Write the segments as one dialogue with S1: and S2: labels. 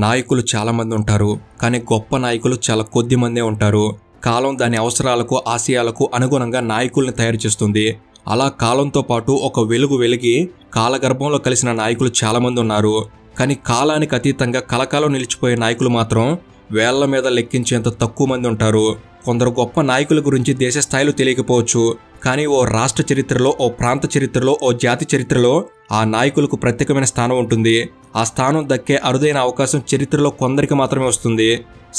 S1: నాయకులు చాలా మంది ఉంటారు, కానీ గొప్ప నాయకులు చాలా కొద్ది మందే ఉంటారు. కాలం దాని అవసరాలకు ఆశయాలకు అనుగుణంగా నాయకుల్ని తయారు చేస్తుంది. అలా కాలంతో పాటు ఒక వెలుగు వెలిగి కాలగర్భంలో కలిసిన నాయకులు చాలామంది ఉన్నారు. కానీ కాలానికి అతీతంగా కలకాలం నిలిచిపోయే నాయకులు మాత్రం వేళ్ల మీద లెక్కించేంత తక్కువ మంది ఉంటారు. కొందరు గొప్ప నాయకుల గురించి దేశ స్థాయిలో తెలియకపోవచ్చు, కానీ ఓ రాష్ట్ర చరిత్రలో, ఓ ప్రాంత చరిత్రలో, ఓ జాతి చరిత్రలో ఆ నాయకులకు ప్రత్యేకమైన స్థానం ఉంటుంది. ఆ స్థానం దక్కే అరుదైన అవకాశం చరిత్రలో కొందరికి మాత్రమే వస్తుంది.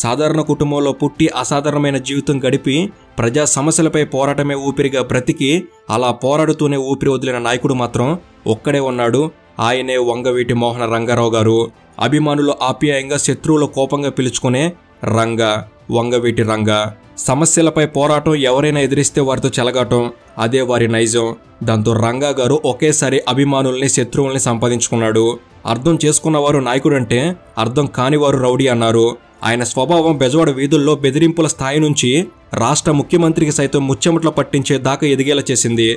S1: సాధారణ కుటుంబంలో పుట్టి అసాధారణమైన జీవితం గడిపి ప్రజా సమస్యలపై పోరాటమే ఊపిరిగా బ్రతికి అలా పోరాడుతూనే ఊపిరి వదిలిన నాయకుడు మాత్రం ఒక్కడే ఉన్నాడు. ఆయనే వంగవీటి మోహన రంగారావు గారు. అభిమానులు ఆప్యాయంగా, శత్రువులు కోపంగా పిలుచుకునే రంగా, వంగవీటి రంగా. సమస్యలపై పోరాటం, ఎవరైనా ఎదిరిస్తే వారితో చెలగాటం, అదే వారి నైజం. దాంతో రంగా గారు ఒకేసారి అభిమానుల్ని, శత్రువుల్ని సంపాదించుకున్నాడు. అర్థం చేసుకున్నవారు నాయకుడంటే, అర్థం కానివారు రౌడీ అన్నారు. ఆయన స్వభావం బెజవాడ వీధుల్లో బెదిరింపుల స్థాయి నుంచి రాష్ట్ర ముఖ్యమంత్రికి సైతం ముచ్చెమట్లు పట్టించే దాకా ఎదిగేలా చేసింది.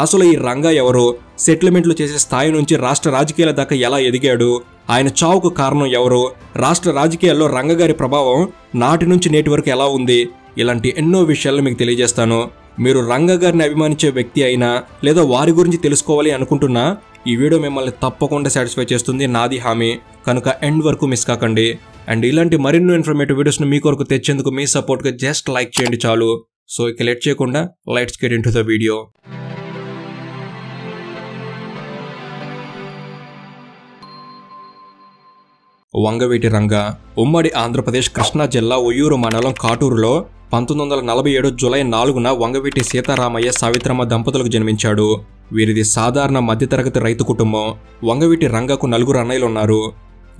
S1: అసలు ఈ రంగా ఎవరు? సెటిల్మెంట్లు చేసే స్థాయి నుంచి రాష్ట్ర రాజకీయాల దాకా ఎలా ఎదిగాడు? ఆయన చావుకు కారణం ఎవరు? రాష్ట్ర రాజకీయాల్లో రంగగారి ప్రభావం నాటి నుంచి నేటి వరకు ఎలా ఉంది? ఇలాంటి ఎన్నో విషయాలు మీకు తెలియజేస్తాను. మీరు రంగగారిని అభిమానించే వ్యక్తి అయినా లేదా వారి గురించి తెలుసుకోవాలి అనుకుంటున్నా ఈ వీడియో మిమ్మల్ని తప్పకుండా సాటిస్ఫై చేస్తుంది, నాది హామీ. కనుక ఎండ్ వరకు మిస్ కాకండి. అండ్ ఇలాంటి మరిన్నో ఇన్ఫర్మేటివ్ వీడియోస్ని మీ కొరకు తెచ్చేందుకు మీ సపోర్ట్గా జస్ట్ లైక్ చేయండి చాలు. సో ఇక లేట్ చేయకుండా let's get into the video. Vangaveeti Ranga ఉమ్మడి ఆంధ్రప్రదేశ్ కృష్ణా జిల్లా ఉయ్యూరు మండలం కాటూరులో 1947 జూలై 4న వంగవీటి సీతారామయ్య సావిత్రమ్మ దంపతులకు జన్మించాడు. వీరిది సాధారణ మధ్యతరగతి రైతు కుటుంబం. వంగవీటి రంగకు 4 అన్నయ్యలు ఉన్నారు.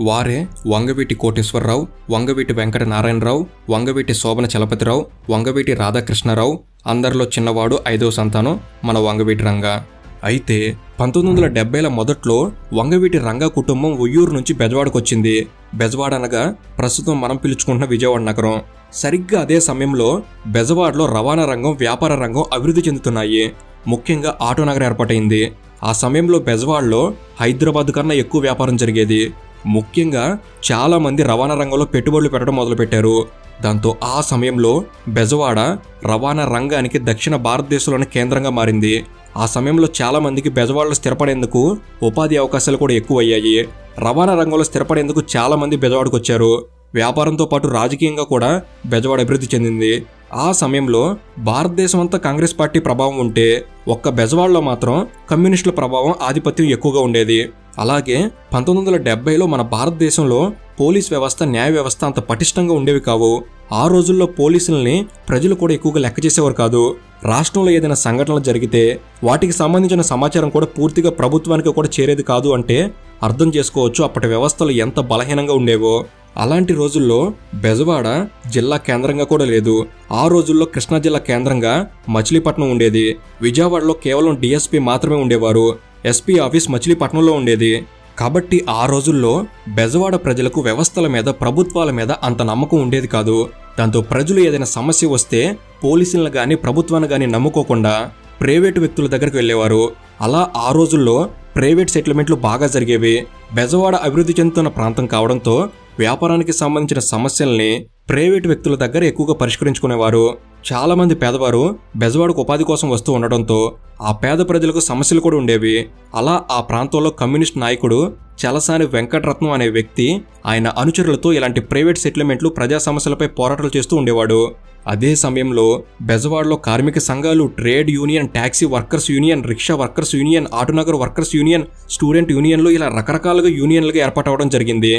S1: వారే వంగవీటి కోటేశ్వరరావు, వంగవీటి వెంకట నారాయణరావు, వంగవీటి శోభన చలపతిరావు, వంగవీటి రాధాకృష్ణరావు. అందరిలో చిన్నవాడు 5వ సంతానం మన వంగవీటి రంగా. అయితే 1970ల మొదట్లో వంగవీటి రంగా కుటుంబం ఉయ్యూరు నుంచి బెజవాడకు వచ్చింది. బెజవాడ అనగా ప్రస్తుతం మనం పిలుచుకుంటున్న విజయవాడ నగరం. సరిగ్గా అదే సమయంలో బెజవాడలో రవాణా రంగం, వ్యాపార రంగం అభివృద్ధి చెందుతున్నాయి. ముఖ్యంగా ఆటో నగరం ఏర్పాటైంది. ఆ సమయంలో బెజవాడలో హైదరాబాద్ కన్నా ఎక్కువ వ్యాపారం జరిగేది. ముఖ్యంగా చాలా మంది రవాణా రంగంలో పెట్టుబడులు పెట్టడం మొదలుపెట్టారు. దాంతో ఆ సమయంలో బెజవాడ రవాణా రంగానికి దక్షిణ భారతదేశంలోని కేంద్రంగా మారింది. ఆ సమయంలో చాలా మందికి బెజవాడలో స్థిరపడేందుకు ఉపాధి అవకాశాలు కూడా ఎక్కువయ్యాయి. రవాణా రంగంలో స్థిరపడేందుకు చాలా మంది బెజవాడకు వచ్చారు. వ్యాపారంతో పాటు రాజకీయంగా కూడా బెజవాడ అభివృద్ధి చెందింది. ఆ సమయంలో భారతదేశం అంతా కాంగ్రెస్ పార్టీ ప్రభావం ఉంటే ఒక్క బెజవాడలో మాత్రం కమ్యూనిస్టుల ప్రభావం, ఆధిపత్యం ఎక్కువగా ఉండేది. అలాగే 1970లో మన భారతదేశంలో పోలీస్ వ్యవస్థ, న్యాయ వ్యవస్థ అంత పటిష్టంగా ఉండేవి కావు. ఆ రోజుల్లో పోలీసుల్ని ప్రజలు కూడా ఎక్కువగా లెక్క చేసేవారు కాదు. రాష్ట్రంలో ఏదైనా సంఘటనలు జరిగితే వాటికి సంబంధించిన సమాచారం కూడా పూర్తిగా ప్రభుత్వానికి కూడా చేరేది కాదు. అంటే అర్థం చేసుకోవచ్చు అప్పటి వ్యవస్థలు ఎంత బలహీనంగా ఉండేవో. అలాంటి రోజుల్లో బెజవాడ జిల్లా కేంద్రంగా కూడా లేదు. ఆ రోజుల్లో కృష్ణా జిల్లా కేంద్రంగా మచిలీపట్నం ఉండేది. విజయవాడలో కేవలం డిఎస్పీ మాత్రమే ఉండేవారు. ఎస్పీ ఆఫీస్ మచిలీపట్నంలో ఉండేది. కాబట్టి ఆ రోజుల్లో బెజవాడ ప్రజలకు వ్యవస్థల మీద, ప్రభుత్వాల మీద అంత నమ్మకం ఉండేది కాదు. దాంతో ప్రజలు ఏదైనా సమస్య వస్తే పోలీసులను గాని, ప్రభుత్వాన్ని గాని నమ్ముకోకుండా ప్రైవేటు వ్యక్తుల దగ్గరకు వెళ్ళేవారు. అలా ఆ రోజుల్లో ప్రైవేట్ సెటిల్మెంట్లు బాగా జరిగేవి. బెజవాడ అభివృద్ధి చెందుతున్న ప్రాంతం కావడంతో వ్యాపారానికి సంబంధించిన సమస్యల్ని ప్రైవేటు వ్యక్తుల దగ్గర ఎక్కువగా పరిష్కరించుకునేవారు. చాలా మంది పేదవారు బెజవాడకు ఉపాధి కోసం వస్తూ ఉండడంతో ఆ పేద ప్రజలకు సమస్యలు కూడా ఉండేవి. అలా ఆ ప్రాంతంలో కమ్యూనిస్ట్ నాయకుడు చలసాని వెంకటరత్నం అనే వ్యక్తి ఆయన అనుచరులతో ఇలాంటి ప్రైవేట్ సెటిల్మెంట్లు, ప్రజా సమస్యలపై పోరాటాలు చేస్తూ ఉండేవాడు. అదే సమయంలో బెజవాడలో కార్మిక సంఘాలు, trade union, taxi workers union, rickshaw workers union, Autonagar workers union, student యూనియన్లు ఇలా రకరకాలుగా యూనియన్లుగా ఏర్పాటవడం జరిగింది.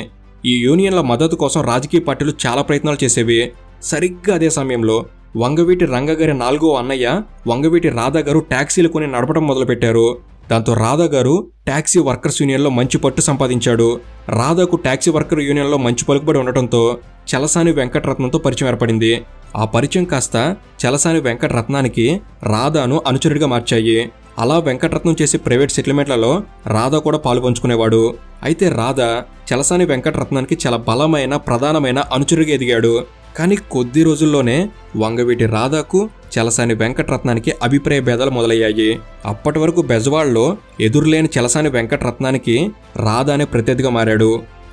S1: ఈ యూనియన్ల మద్దతు కోసం రాజకీయ పార్టీలు చాలా ప్రయత్నాలు చేసేవి. సరిగ్గా అదే సమయంలో వంగవీటి రంగగారి 4వ అన్నయ్య వంగవీటి రాధా గారు ట్యాక్సీలు కొని నడపడం మొదలుపెట్టారు. దాంతో రాధా గారు ట్యాక్సీ వర్కర్స్ యూనియన్లో మంచి పట్టు సంపాదించాడు. రాధాకు ట్యాక్సీ వర్కర్ యూనియన్లో మంచి పలుకుబడి ఉండటంతో చలసాని వెంకటరత్నంతో పరిచయం ఏర్పడింది. ఆ పరిచయం కాస్త చలసాని వెంకటరత్నానికి రాధాను అనుచరుడిగా మార్చాయి. అలా వెంకటరత్నం చేసే ప్రైవేట్ సెటిల్మెంట్లలో రాధా కూడా పాలు పంచుకునేవాడు. అయితే రాధా చలసాని వెంకటరత్నానికి చాలా బలమైన, ప్రధానమైన అనుచరుడిగా ఎదిగాడు. కానీ కొద్ది రోజుల్లోనే వంగవీటి రాధాకు చలసాని వెంకటరత్నానికి అభిప్రాయ భేదాలు మొదలయ్యాయి. అప్పటి వరకు బెజవాడలో ఎదురులేని చలసాని వెంకటరత్నానికి రాధానే ప్రత్యర్థిగా మారాడు.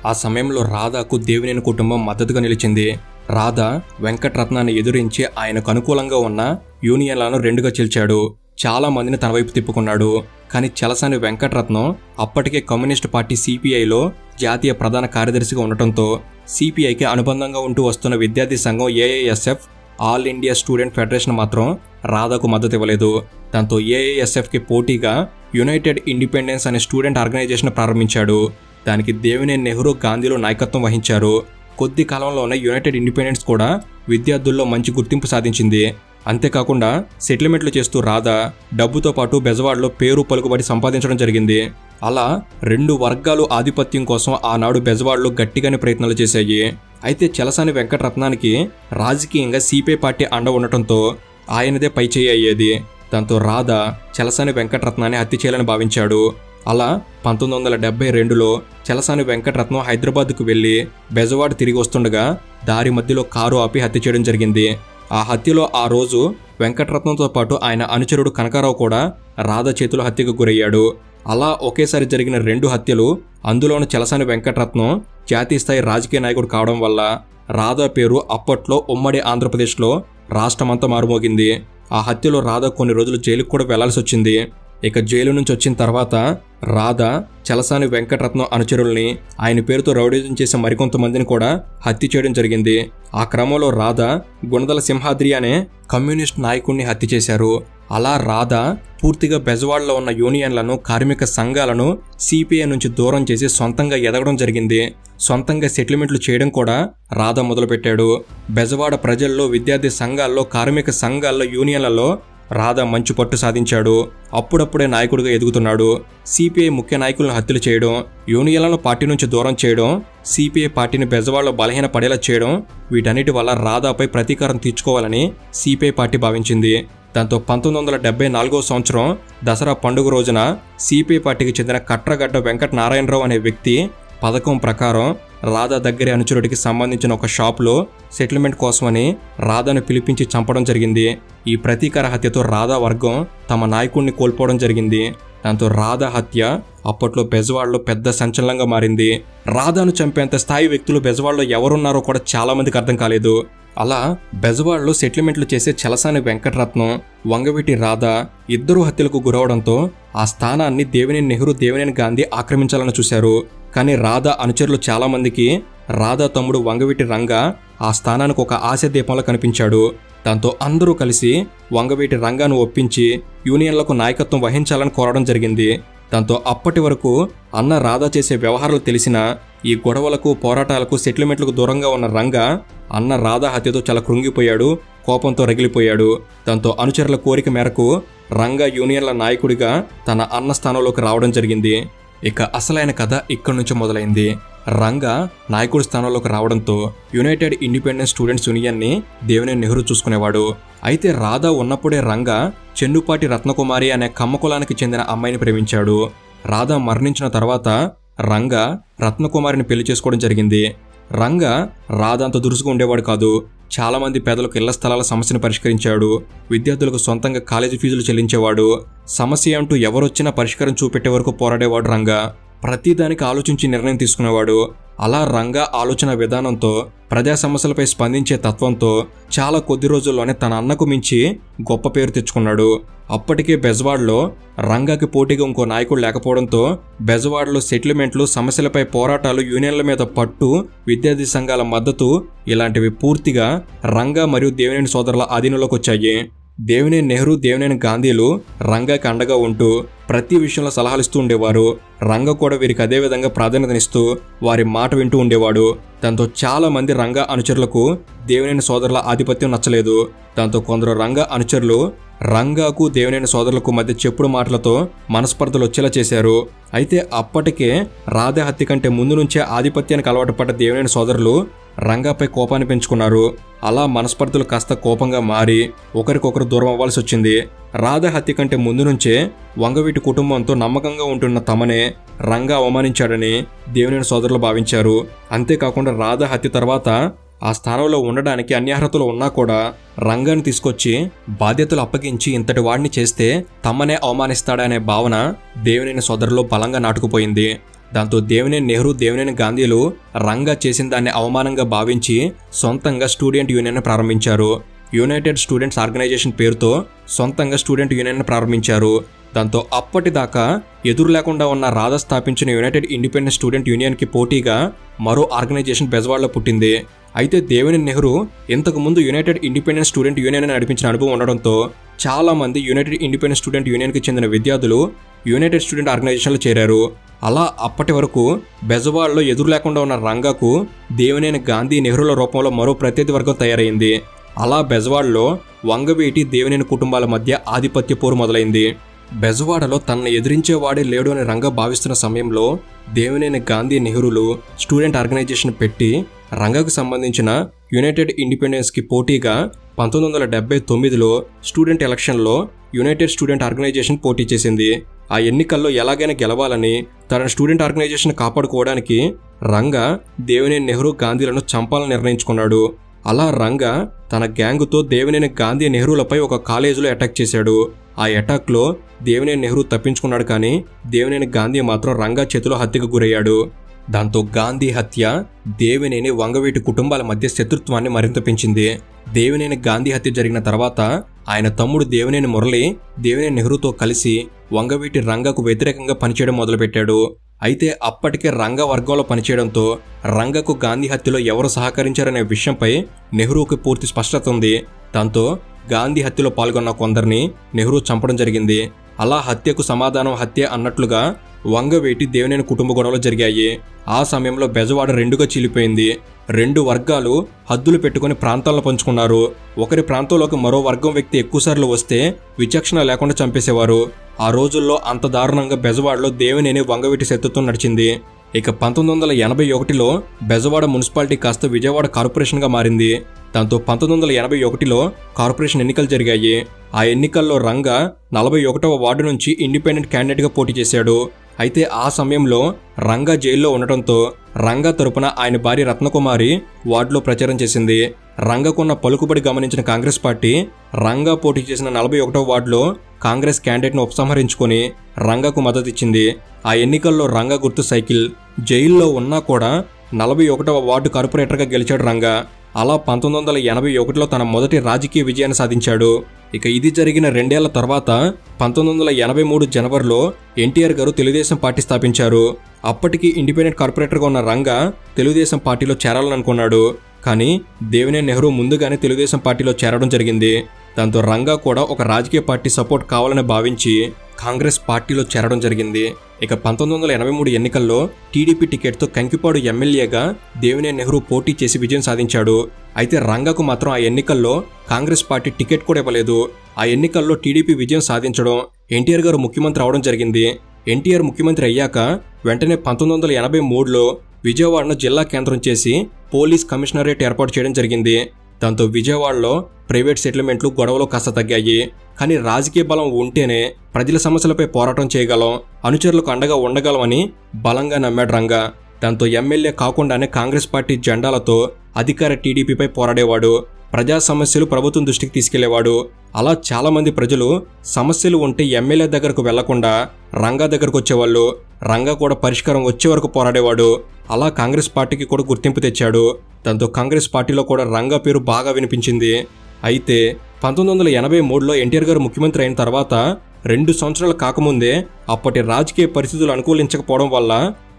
S1: ఆ సమయంలో రాధాకు దేవినేని కుటుంబం మద్దతుగా నిలిచింది. రాధ వెంకటరత్నాన్ని ఎదురించి ఆయనకు అనుకూలంగా ఉన్న యూనియన్లను రెండుగా చీల్చాడు. చాలా మందిని తన వైపు తిప్పుకున్నాడు. కానీ చలసాని వెంకటరత్నం అప్పటికే కమ్యూనిస్టు పార్టీ సిపిఐలో జాతీయ ప్రధాన కార్యదర్శిగా ఉండటంతో సిపిఐకి అనుబంధంగా ఉంటూ వస్తున్న విద్యార్థి సంఘం AISF, all India student federation మాత్రం రాధాకు మద్దతు ఇవ్వలేదు. దాంతో ఏఐఎస్ఎఫ్కి పోటీగా యునైటెడ్ ఇండిపెండెన్స్ అనే స్టూడెంట్ ఆర్గనైజేషన్ ప్రారంభించాడు. దానికి దేవినేని నెహ్రూ, గాంధీలు నాయకత్వం వహించారు. కొద్ది కాలంలోనే యునైటెడ్ ఇండిపెండెన్స్ కూడా విద్యార్థుల్లో మంచి గుర్తింపు సాధించింది. అంతేకాకుండా సెటిల్మెంట్లు చేస్తూ రాధా డబ్బుతో పాటు బెజవాడలో పేరు పలుకుబడి సంపాదించడం జరిగింది. అలా రెండు వర్గాలు ఆధిపత్యం కోసం ఆనాడు బెజవాడలో గట్టిగానే ప్రయత్నాలు చేశాయి. అయితే చలసాని వెంకటరత్నానికి రాజకీయంగా సిపిఐ పార్టీ అండ ఉండటంతో ఆయనదే పైచేయి అయ్యేది. దాంతో రాధా చలసాని వెంకటరత్నాన్ని హత్య చేయాలని భావించాడు. అలా 1972లో చలసాని వెంకటరత్నం హైదరాబాద్కు వెళ్లి బెజవాడ తిరిగి వస్తుండగా దారి మధ్యలో కారు ఆపి హత్య చేయడం జరిగింది. ఆ హత్యలో ఆ రోజు వెంకటరత్నంతో పాటు ఆయన అనుచరుడు కనకారావు కూడా రాధా చేతిలో హత్యకు గురయ్యాడు. అలా ఒకేసారి జరిగిన రెండు హత్యలు, అందులోని చలసాని వెంకటరత్నం జాతీయ స్థాయి రాజకీయ నాయకుడు కావడం వల్ల రాధా పేరు అప్పట్లో ఉమ్మడి ఆంధ్రప్రదేశ్లో రాష్ట్రమంతా మారుమోగింది. ఆ హత్యలో రాధా కొన్ని రోజులు జైలుకు కూడా వెళ్లాల్సి వచ్చింది. ఇక జైలు నుంచి వచ్చిన తర్వాత రాధా చలసాని వెంకటరత్నం అనుచరుల్ని, ఆయన పేరుతో రౌడీజం చేసే మరికొంతమందిని కూడా హత్య చేయడం జరిగింది. ఆ క్రమంలో రాధా గుణదల సింహాద్రి అనే కమ్యూనిస్ట్ నాయకుడిని హత్య చేశారు. అలా రాధా పూర్తిగా బెజవాడలో ఉన్న యూనియన్లను, కార్మిక సంఘాలను సిపిఐ నుంచి దూరం చేసి సొంతంగా ఎదగడం జరిగింది. సొంతంగా సెటిల్మెంట్లు చేయడం కూడా రాధా మొదలుపెట్టాడు. బెజవాడ ప్రజల్లో, విద్యార్థి సంఘాల్లో, కార్మిక సంఘాల్లో, యూనియన్లలో రాధా మంచి పట్టు సాధించాడు. అప్పుడప్పుడే నాయకుడిగా ఎదుగుతున్నాడు. సిపిఐ ముఖ్య నాయకులను హత్యలు చేయడం, యూనియన్లను పార్టీ నుంచి దూరం చేయడం, సిపిఐ పార్టీని బెజవాడలో బలహీన పడేలా చేయడం, వీటన్నిటి వల్ల రాధాపై ప్రతీకారం తీర్చుకోవాలని సిపిఐ పార్టీ భావించింది. దాంతో 1974వ సంవత్సరం దసరా పండుగ రోజున సిపిఐ పార్టీకి చెందిన కట్రగడ్డ వెంకట నారాయణరావు అనే వ్యక్తి పథకం ప్రకారం రాధా దగ్గరి అనుచరుడికి సంబంధించిన ఒక షాపులో సెటిల్మెంట్ కోసమని రాధాను పిలిపించి చంపడం జరిగింది. ఈ ప్రతీకార హత్యతో రాధా వర్గం తమ నాయకుడిని కోల్పోవడం జరిగింది. దాంతో రాధా హత్య అప్పట్లో బెజవాడలో పెద్ద సంచలనంగా మారింది. రాధాను చంపేంత స్థాయి వ్యక్తులు బెజవాడలో ఎవరున్నారో కూడా చాలా మందికి అర్థం కాలేదు. అలా బెజవాడలో సెటిల్మెంట్లు చేసే చలసాని వెంకటరత్నం, వంగవీటి రాధా ఇద్దరు హత్యలకు గురవడంతో ఆ స్థానాన్ని దేవినేని నెహ్రూ, దేవినేని గాంధీ ఆక్రమించాలని చూశారు. కానీ రాధా అనుచరులు చాలా మందికి రాధా తమ్ముడు వంగవీటి రంగా ఆ స్థానానికి ఒక ఆశ దీపంలో కనిపించాడు. దాంతో అందరూ కలిసి వంగవీటి రంగాను ఒప్పించి యూనియన్లకు నాయకత్వం వహించాలని కోరడం జరిగింది. దాంతో అప్పటి వరకు అన్న రాధా చేసే వ్యవహారాలు తెలిసినా ఈ గొడవలకు, పోరాటాలకు, సెటిల్మెంట్లకు దూరంగా ఉన్న రంగా అన్న రాధా హత్యతో చాలా కృంగిపోయాడు, కోపంతో రగిలిపోయాడు. దాంతో అనుచరుల కోరిక మేరకు రంగా యూనియన్ల నాయకుడిగా తన అన్న స్థానంలోకి రావడం జరిగింది. ఇక అసలైన కథ ఇక్కడి నుంచి మొదలైంది. రంగా నాయకుడి స్థానంలోకి రావడంతో యునైటెడ్ ఇండిపెండెన్స్ స్టూడెంట్స్ యూనియన్ని దేవినేని నెహ్రూ చూసుకునేవాడు. అయితే రాధా ఉన్నప్పుడే రంగా చెన్నుపాటి రత్నకుమారి అనే కమ్మకులానికి చెందిన అమ్మాయిని ప్రేమించాడు. రాధా మరణించిన తర్వాత రంగా రత్నకుమారిని పెళ్లి చేసుకోవడం జరిగింది. రంగా రాధాంతో దురుసుగా ఉండేవాడు కాదు. చాలా మంది పేదలకు ఇళ్ల స్థలాల సమస్యను పరిష్కరించాడు. విద్యార్థులకు సొంతంగా కాలేజీ ఫీజులు చెల్లించేవాడు. సమస్య అంటూ ఎవరొచ్చినా పరిష్కారం చూపెట్టే వరకు పోరాడేవాడు రంగా. ప్రతిదానికి ఆలోచించి నిర్ణయం తీసుకునేవాడు. అలా రంగా ఆలోచన విధానంతో, ప్రజా సమస్యలపై స్పందించే తత్వంతో చాలా కొద్ది రోజుల్లోనే తన అన్నకు మించి గొప్ప పేరు తెచ్చుకున్నాడు. అప్పటికే బెజవాడలో రంగాకి పోటీగా ఇంకో నాయకుడు లేకపోవడంతో బెజవాడలో సెటిల్మెంట్లు, సమస్యలపై పోరాటాలు, యూనియన్ల మీద పట్టు, విద్యార్థి సంఘాల మద్దతు ఇలాంటివి పూర్తిగా రంగా మరియు దేవినేని సోదరుల ఆధీనంలోకి వచ్చాయి. దేవినేని నెహ్రూ, దేవినేని గాంధీలు రంగాకి అండగా ఉంటూ ప్రతి విషయంలో సలహాలిస్తూ ఉండేవారు. రంగా కూడా వీరికి అదేవిధంగా ప్రాధాన్యతనిస్తూ వారి మాట వింటూ ఉండేవాడు. దాంతో చాలా మంది రంగా అనుచరులకు దేవినేని సోదరుల ఆధిపత్యం నచ్చలేదు. దాంతో కొందరు రంగా అనుచరులు రంగాకు, దేవినేని సోదరులకు మధ్య చెప్పుడు మాటలతో మనస్పర్ధలు వచ్చేలా చేశారు. అయితే అప్పటికే రాధా హత్య కంటే ముందు నుంచే ఆధిపత్యానికి అలవాటు పడ్డ దేవినేని సోదరులు రంగాపై కోపాన్ని పెంచుకున్నారు. అలా మనస్పర్ధలు కాస్త కోపంగా మారి ఒకరికొకరు దూరం అవ్వాల్సి వచ్చింది. రాధా హత్య కంటే ముందు నుంచే వంగవీటి కుటుంబంతో నమ్మకంగా ఉంటున్న తమనే రంగా అవమానించాడని దేవినేని సోదరులు భావించారు. అంతేకాకుండా రాధా హత్య తర్వాత ఆ స్థానంలో ఉండడానికి అన్యార్హతలు ఉన్నా కూడా రంగాన్ని తీసుకొచ్చి బాధ్యతలు అప్పగించి ఇంతటి వాడిని చేస్తే తమనే అవమానిస్తాడనే భావన దేవినేని సోదరులో బలంగా నాటుకుపోయింది. దాంతో దేవినేని నెహ్రూ, దేవినేని గాంధీలు రంగా చేసిన దాన్ని అవమానంగా భావించి సొంతంగా స్టూడెంట్ యూనియన్ ప్రారంభించారు. యునైటెడ్ స్టూడెంట్స్ ఆర్గనైజేషన్ పేరుతో సొంతంగా స్టూడెంట్ యూనియన్ ప్రారంభించారు. దాంతో అప్పటిదాకా ఎదురు లేకుండా ఉన్న రాధా స్థాపించిన యునైటెడ్ ఇండిపెండెంట్ స్టూడెంట్ యూనియన్కి పోటీగా మరో ఆర్గనైజేషన్ బెజవాడలో పుట్టింది. అయితే దేవినేని నెహ్రూ ఇంతకు ముందు యునైటెడ్ ఇండిపెండెంట్ స్టూడెంట్ యూనియన్ నడిపించిన అనుభవం ఉండడంతో చాలా మంది యునైటెడ్ ఇండిపెండెంట్ స్టూడెంట్ యూనియన్కి చెందిన విద్యార్థులు యునైటెడ్ స్టూడెంట్ ఆర్గనైజేషన్లో చేరారు. అలా అప్పటి వరకు బెజవాడలో ఎదురు లేకుండా ఉన్న రంగాకు దేవినేని గాంధీ, నెహ్రూల రూపంలో మరో ప్రత్యర్థి వర్గం తయారైంది. అలా బెజవాడలో వంగవీటి, దేవినేని కుటుంబాల మధ్య ఆధిపత్య పోరు మొదలైంది. బెజవాడలో తనను ఎదిరించేవాడే లేడు అని రంగా భావిస్తున్న సమయంలో దేవినేని గాంధీ, నెహ్రూలు స్టూడెంట్ ఆర్గనైజేషన్ పెట్టి రంగాకు సంబంధించిన యునైటెడ్ ఇండిపెండెన్స్కి పోటీగా 1979లో స్టూడెంట్ ఎలక్షన్లో యునైటెడ్ స్టూడెంట్ ఆర్గనైజేషన్ పోటీ చేసింది. ఆ ఎన్నికల్లో ఎలాగైనా గెలవాలని, తన స్టూడెంట్ ఆర్గనైజేషన్ కాపాడుకోవడానికి రంగా దేవినేని నెహ్రూ, గాంధీలను చంపాలని నిర్ణయించుకున్నాడు. అలా రంగా తన గ్యాంగుతో దేవినేని గాంధీ, నెహ్రూలపై ఒక కాలేజీలో అటాక్ చేశాడు. ఆ అటాక్లో దేవినేని నెహ్రూ తప్పించుకున్నాడు, కానీ దేవినేని గాంధీ మాత్రం రంగా చేతిలో హత్యకు గురయ్యాడు. దాంతో గాంధీ హత్య దేవినేని, వంగవీటి కుటుంబాల మధ్య శత్రుత్వాన్ని మరింత పెంచింది. దేవినేని గాంధీ హత్య జరిగిన తర్వాత ఆయన తమ్ముడు దేవినేని మురళి దేవినేని నెహ్రూతో కలిసి వంగవీటి రంగాకు వ్యతిరేకంగా పనిచేయడం మొదలుపెట్టాడు. అయితే అప్పటికే రంగా వర్గంలో పనిచేయడంతో రంగాకు గాంధీ హత్యలో ఎవరు సహకరించారనే విషయంపై నెహ్రూకి పూర్తి స్పష్టత ఉంది. దాంతో గాంధీ హత్యలో పాల్గొన్న కొందరిని నెహ్రూ చంపడం జరిగింది. అలా హత్యకు సమాధానం హత్య అన్నట్లుగా వంగవీటి, దేవినేని కుటుంబ గొడవలు జరిగాయి. ఆ సమయంలో బెజవాడ రెండుగా చీలిపోయింది. రెండు వర్గాలు హద్దులు పెట్టుకుని ప్రాంతాలను పంచుకున్నారు. ఒకరి ప్రాంతంలోకి మరో వర్గం వ్యక్తి ఎక్కువసార్లు వస్తే విచక్షణ లేకుండా చంపేసేవారు. ఆ రోజుల్లో అంత దారుణంగా బెజవాడలో దేవినేని, వంగవీటి శత్రుత్వం నడిచింది. ఇక 1981లో బెజవాడ మున్సిపాలిటీ కాస్త విజయవాడ కార్పొరేషన్గా మారింది. దాంతో 1981లో కార్పొరేషన్ ఎన్నికలు జరిగాయి. ఆ ఎన్నికల్లో రంగా 41వ వార్డు నుంచి ఇండిపెండెంట్ క్యాండిడేట్గా పోటీ చేశాడు. అయితే ఆ సమయంలో రంగా జైల్లో ఉండటంతో రంగా తరపున ఆయన భార్య రత్నకుమారి వార్డులో ప్రచారం చేసింది. రంగాకున్న పలుకుబడి గమనించిన కాంగ్రెస్ పార్టీ రంగా పోటీ చేసిన 41వ వార్డులో కాంగ్రెస్ క్యాండిడేట్ను ఉపసంహరించుకొని రంగాకు మద్దతిచ్చింది. ఆ ఎన్నికల్లో రంగా గుర్తు సైకిల్. జైల్లో ఉన్నా కూడా 41వ వార్డు కార్పొరేటర్గా గెలిచాడు రంగా. అలా 1981లో తన మొదటి రాజకీయ విజయాన్ని సాధించాడు. ఇక ఇది జరిగిన 2 ఏళ్ల తర్వాత 1983 జనవరిలో ఎన్టీఆర్ గారు తెలుగుదేశం పార్టీ స్థాపించారు. అప్పటికి ఇండిపెండెంట్ కార్పొరేటర్గా ఉన్న రంగా తెలుగుదేశం పార్టీలో చేరాలని అనుకున్నాడు. కానీ దేవినేని నెహ్రూ ముందుగానే తెలుగుదేశం పార్టీలో చేరడం జరిగింది. దాంతో రంగా కూడా ఒక రాజకీయ పార్టీ సపోర్ట్ కావాలని భావించి కాంగ్రెస్ పార్టీలో చేరడం జరిగింది. ఇక 1983 ఎన్నికల్లో టీడీపీ టికెట్తో కంకిపాడు ఎమ్మెల్యేగా దేవినేని నెహ్రూ పోటీ చేసి విజయం సాధించాడు. అయితే రంగాకు మాత్రం ఆ ఎన్నికల్లో కాంగ్రెస్ పార్టీ టికెట్ కూడా ఇవ్వలేదు. ఆ ఎన్నికల్లో టీడీపీ విజయం సాధించడం, ఎన్టీఆర్ గారు ముఖ్యమంత్రి అవడం జరిగింది. ఎన్టీఆర్ ముఖ్యమంత్రి అయ్యాక వెంటనే 1983లో విజయవాడను జిల్లా కేంద్రం చేసి పోలీస్ కమిషనరేట్ ఏర్పాటు చేయడం జరిగింది. దాంతో విజయవాడలో ప్రైవేట్ సెటిల్మెంట్లు, గొడవలు కాస్త తగ్గాయి. కానీ రాజకీయ బలం ఉంటేనే ప్రజల సమస్యలపై పోరాటం చేయగలం, అనుచరులకు అండగా ఉండగలమని బలంగా నమ్మాడు రంగా. దాంతో ఎమ్మెల్యే కాకుండానే కాంగ్రెస్ పార్టీ జెండాలతో అధికార టీడీపీపై పోరాడేవాడు. ప్రజా సమస్యలు ప్రభుత్వం దృష్టికి తీసుకెళ్లేవాడు. అలా చాలా మంది ప్రజలు సమస్యలు ఉంటే ఎమ్మెల్యే దగ్గరకు వెళ్లకుండా రంగా దగ్గరకు వచ్చేవాళ్ళు. రంగా కూడా పరిష్కారం వచ్చే వరకు పోరాడేవాడు. అలా కాంగ్రెస్ పార్టీకి కూడా గుర్తింపు తెచ్చాడు. దాంతో కాంగ్రెస్ పార్టీలో కూడా రంగా పేరు బాగా వినిపించింది. అయితే 1983లో ఎన్టీఆర్ గారు ముఖ్యమంత్రి అయిన తర్వాత 2 సంవత్సరాలు కాకముందే అప్పటి రాజకీయ పరిస్థితులు అనుకూలించకపోవడం వల్ల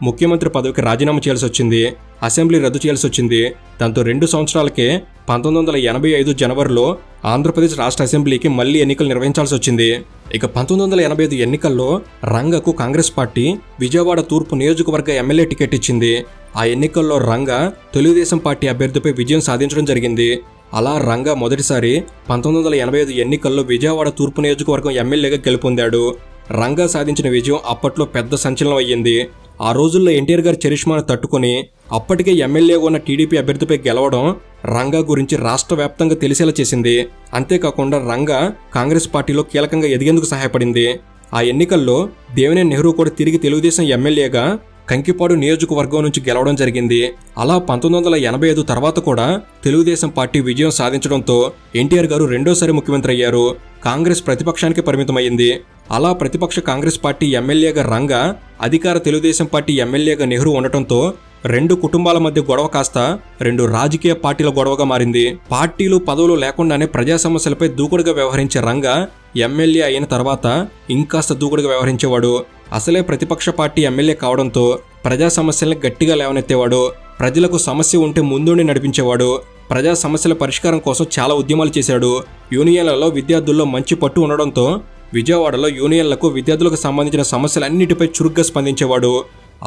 S1: ముఖ్యమంత్రి పదవికి రాజీనామా చేయాల్సి వచ్చింది. అసెంబ్లీ రద్దు చేయాల్సి వచ్చింది. దాంతో 2 సంవత్సరాలకే 1985 జనవరిలో ఆంధ్రప్రదేశ్ రాష్ట్ర అసెంబ్లీకి మళ్లీ ఎన్నికలు నిర్వహించాల్సి వచ్చింది. ఇక 1985 ఎన్నికల్లో రంగాకు కాంగ్రెస్ పార్టీ విజయవాడ తూర్పు నియోజకవర్గ ఎమ్మెల్యే టికెట్ ఇచ్చింది. ఆ ఎన్నికల్లో రంగా తెలుగుదేశం పార్టీ అభ్యర్థిపై విజయం సాధించడం జరిగింది. అలా రంగా మొదటిసారి 1985 ఎన్నికల్లో విజయవాడ తూర్పు నియోజకవర్గం ఎమ్మెల్యేగా గెలుపొందాడు. రంగా సాధించిన విజయం అప్పట్లో పెద్ద సంచలనం అయ్యింది. ఆ రోజుల్లో ఎన్టీఆర్ గారి చరిష్మాను తట్టుకుని అప్పటికే ఎమ్మెల్యేగా ఉన్న టీడీపీ అభ్యర్థిపై గెలవడం రంగా గురించి రాష్ట్ర వ్యాప్తంగా తెలిసేలా చేసింది. అంతేకాకుండా రంగా కాంగ్రెస్ పార్టీలో కీలకంగా ఎదిగేందుకు సహాయపడింది. ఆ ఎన్నికల్లో దేవినేని నెహ్రూ కూడా తిరిగి తెలుగుదేశం ఎమ్మెల్యేగా కంకిపాడు నియోజకవర్గం నుంచి గెలవడం జరిగింది. అలా 1985 తర్వాత కూడా తెలుగుదేశం పార్టీ విజయం సాధించడంతో ఎన్టీఆర్ గారు రెండోసారి ముఖ్యమంత్రి అయ్యారు. కాంగ్రెస్ ప్రతిపక్షానికి పరిమితమైంది. అలా ప్రతిపక్ష కాంగ్రెస్ పార్టీ ఎమ్మెల్యేగా రంగా, అధికార తెలుగుదేశం పార్టీ ఎమ్మెల్యేగా నెహ్రూ ఉండటంతో రెండు కుటుంబాల మధ్య గొడవ కాస్త రెండు రాజకీయ పార్టీల గొడవగా మారింది. పార్టీలు పదవులు లేకుండానే ప్రజా సమస్యలపై దూకుడుగా వ్యవహరించే రంగా ఎమ్మెల్యే అయిన తర్వాత ఇంకాస్త దూకుడుగా వ్యవహరించేవాడు. అసలే ప్రతిపక్ష పార్టీ ఎమ్మెల్యే కావడంతో ప్రజా సమస్యల్ని గట్టిగా లేవనెత్తేవాడు. ప్రజలకు సమస్య ఉంటే ముందుండి నడిపించేవాడు. ప్రజా సమస్యల పరిష్కారం కోసం చాలా ఉద్యమాలు చేశాడు. యూనియన్లలో విద్యార్థుల్లో మంచి పట్టు ఉండడంతో విజయవాడలో యూనియన్లకు విద్యార్థులకు సంబంధించిన సమస్యలన్నిటిపై చురుగ్గా స్పందించేవాడు.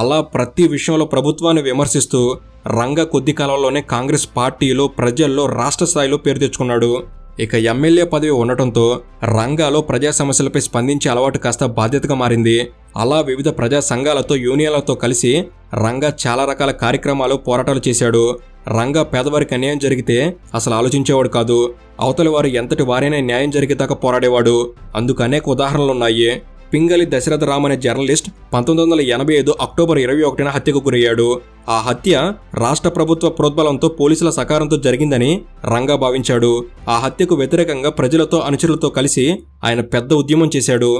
S1: అలా ప్రతి విషయంలో ప్రభుత్వాన్ని విమర్శిస్తూ రంగా కొద్ది కాలంలోనే కాంగ్రెస్ పార్టీలో, ప్రజల్లో, రాష్ట్ర స్థాయిలో పేరు తెచ్చుకున్నాడు. ఇక ఎమ్మెల్యే పదవి ఉండటంతో రంగాలో ప్రజా సమస్యలపై స్పందించే అలవాటు కాస్త బాధ్యతగా మారింది. అలా వివిధ ప్రజా సంఘాలతో, యూనియన్లతో కలిసి రంగా చాలా రకాల కార్యక్రమాలు, పోరాటాలు చేశాడు. రంగా పేదవారికి అన్యాయం జరిగితే అసలు ఆలోచించేవాడు కాదు. అవతలి వారు ఎంతటి వారైనా న్యాయం జరిగేదాకా పోరాడేవాడు. అందుకు అనేక ఉదాహరణలున్నాయి. పింగళి దశరథరామ్ అనే జర్నలిస్ట్ 1985 అక్టోబర్ 21న హత్యకు గురయ్యాడు. ఆ హత్య రాష్ట్ర ప్రభుత్వ ప్రోద్బలంతో, పోలీసుల సహకారంతో జరిగిందని రంగా భావించాడు. ఆ హత్యకు వ్యతిరేకంగా ప్రజలతో, అనుచరులతో కలిసి ఆయన పెద్ద ఉద్యమం చేశాడు.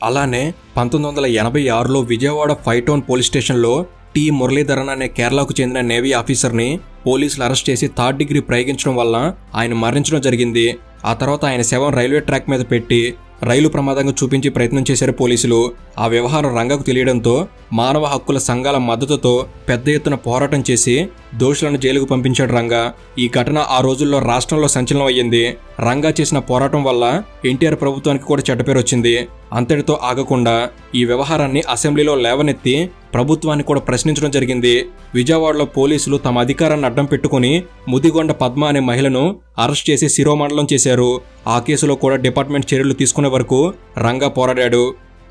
S1: అలానే 1986లో విజయవాడ 5 టౌన్ పోలీస్ స్టేషన్లో టి మురళీధరన్ అనే కేరళకు చెందిన నేవీ ఆఫీసర్ని పోలీసులు అరెస్ట్ చేసి 3rd డిగ్రీ ప్రయోగించడం వల్ల ఆయన మరణించడం జరిగింది. ఆ తర్వాత ఆయన శవం రైల్వే ట్రాక్ మీద పెట్టి రైలు ప్రమాదంగా చూపించి ప్రయత్నం చేశారు పోలీసులు. ఆ వ్యవహారం రంగాకు తెలియడంతో మానవ హక్కుల సంఘాల మద్దతుతో పెద్ద ఎత్తున పోరాటం చేసి దోషులను జైలుకు పంపించాడు రంగా. ఈ ఘటన ఆ రోజుల్లో రాష్ట్రంలో సంచలనం అయ్యింది. రంగా చేసిన పోరాటం వల్ల ఎన్టీఆర్ ప్రభుత్వానికి కూడా చెడ్డ పేరు వచ్చింది. అంతటితో ఆగకుండా ఈ వ్యవహారాన్ని అసెంబ్లీలో లేవనెత్తి ప్రభుత్వాన్ని కూడా ప్రశ్నించడం జరిగింది. విజయవాడలో పోలీసులు తమ అధికారాన్ని అడ్డం పెట్టుకుని ముదిగొండ పద్మ అనే మహిళను అరెస్ట్ చేసి శిరోమండలం చేశారు. ఆ కేసులో కూడా డిపార్ట్మెంట్ చర్యలు తీసుకునే వరకు రంగా పోరాడాడు.